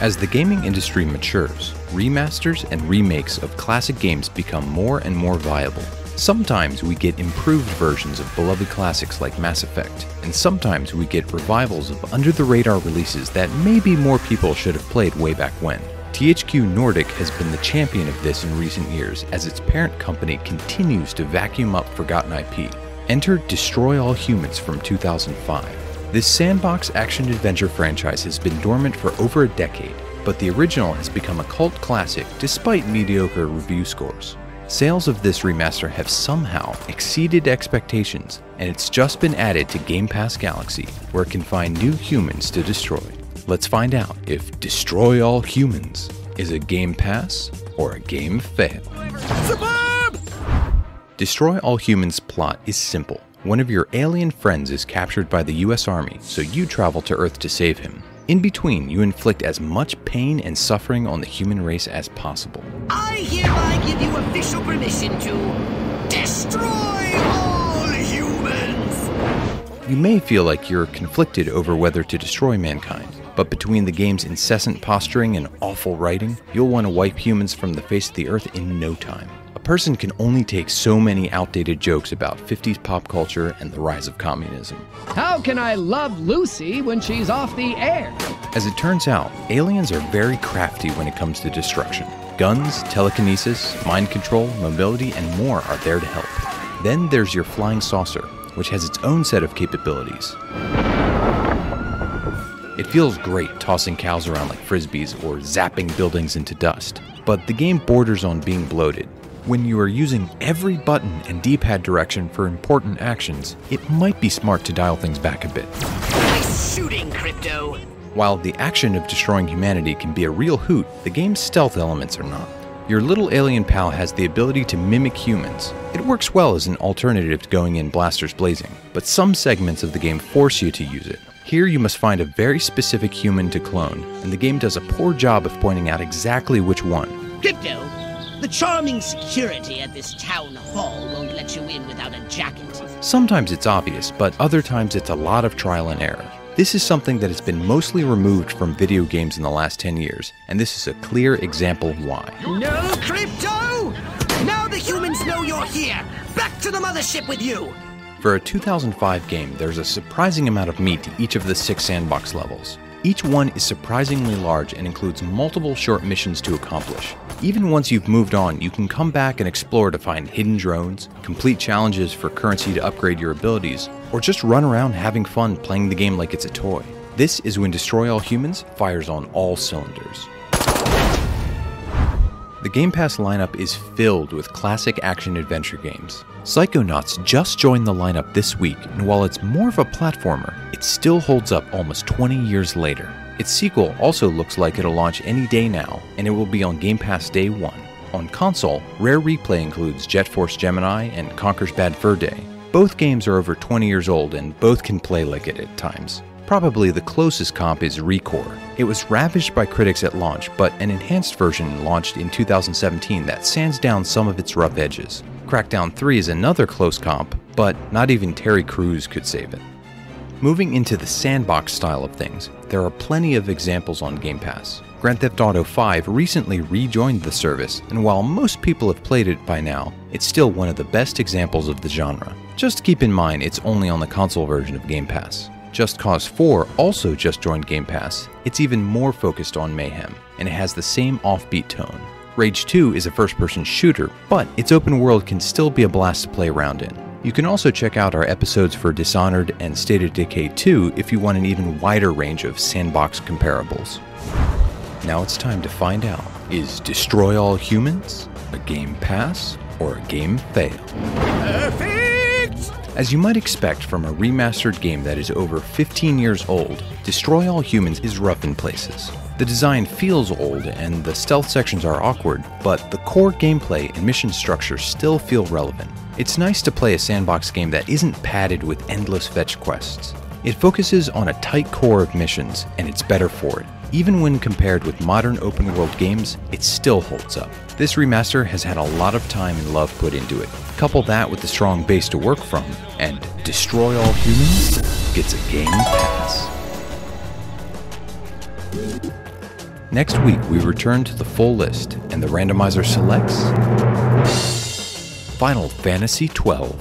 As the gaming industry matures, remasters and remakes of classic games become more and more viable. Sometimes we get improved versions of beloved classics like Mass Effect, and sometimes we get revivals of under-the-radar releases that maybe more people should have played way back when. THQ Nordic has been the champion of this in recent years as its parent company continues to vacuum up forgotten IP. Enter Destroy All Humans from 2005. This sandbox action-adventure franchise has been dormant for over a decade, but the original has become a cult classic despite mediocre review scores. Sales of this remaster have somehow exceeded expectations, and it's just been added to Game Pass Galaxy, where it can find new humans to destroy. Let's find out if Destroy All Humans is a Game Pass or a game fail. Suburb! Destroy All Humans' plot is simple. One of your alien friends is captured by the US Army, so you travel to Earth to save him. In between, you inflict as much pain and suffering on the human race as possible. I hereby give you official permission to destroy all humans! You may feel like you're conflicted over whether to destroy mankind, but between the game's incessant posturing and awful writing, you'll want to wipe humans from the face of the Earth in no time. A person can only take so many outdated jokes about 50s pop culture and the rise of communism. How can I love Lucy when she's off the air? As it turns out, aliens are very crafty when it comes to destruction. Guns, telekinesis, mind control, mobility, and more are there to help. Then there's your flying saucer, which has its own set of capabilities. It feels great tossing cows around like frisbees or zapping buildings into dust, but the game borders on being bloated. When you are using every button and D-pad direction for important actions, it might be smart to dial things back a bit. Nice shooting, Crypto! While the action of destroying humanity can be a real hoot, the game's stealth elements are not. Your little alien pal has the ability to mimic humans. It works well as an alternative to going in blasters blazing, but some segments of the game force you to use it. Here you must find a very specific human to clone, and the game does a poor job of pointing out exactly which one. Crypto, the charming security at this town hall won't let you in without a jacket. Sometimes it's obvious, but other times it's a lot of trial and error. This is something that has been mostly removed from video games in the last 10 years, and this is a clear example why. No, Crypto! Now the humans know you're here! Back to the mothership with you! For a 2005 game, there's a surprising amount of meat to each of the 6 sandbox levels. Each one is surprisingly large and includes multiple short missions to accomplish. Even once you've moved on, you can come back and explore to find hidden drones, complete challenges for currency to upgrade your abilities, or just run around having fun playing the game like it's a toy. This is when Destroy All Humans fires on all cylinders. The Game Pass lineup is filled with classic action-adventure games. Psychonauts just joined the lineup this week, and while it's more of a platformer, it still holds up almost 20 years later. Its sequel also looks like it'll launch any day now, and it will be on Game Pass Day 1. On console, Rare Replay includes Jet Force Gemini and Conker's Bad Fur Day. Both games are over 20 years old, and both can play like it at times. Probably the closest comp is Recore. It was ravished by critics at launch, but an enhanced version launched in 2017 that sands down some of its rough edges. Crackdown 3 is another close comp, but not even Terry Crews could save it. Moving into the sandbox style of things, there are plenty of examples on Game Pass. Grand Theft Auto 5 recently rejoined the service, and while most people have played it by now, it's still one of the best examples of the genre. Just keep in mind it's only on the console version of Game Pass. Just Cause 4 also just joined Game Pass. It's even more focused on mayhem, and it has the same offbeat tone. Rage 2 is a first-person shooter, but its open world can still be a blast to play around in. You can also check out our episodes for Dishonored and State of Decay 2 if you want an even wider range of sandbox comparables. Now it's time to find out, is Destroy All Humans a Game Pass or a game fail? Perfect! As you might expect from a remastered game that is over 15 years old, Destroy All Humans is rough in places. The design feels old and the stealth sections are awkward, but the core gameplay and mission structure still feel relevant. It's nice to play a sandbox game that isn't padded with endless fetch quests. It focuses on a tight core of missions, and it's better for it. Even when compared with modern open-world games, it still holds up. This remaster has had a lot of time and love put into it. Couple that with the strong base to work from, and Destroy All Humans gets a Game Pass. Next week, we return to the full list, and the randomizer selects Final Fantasy XII.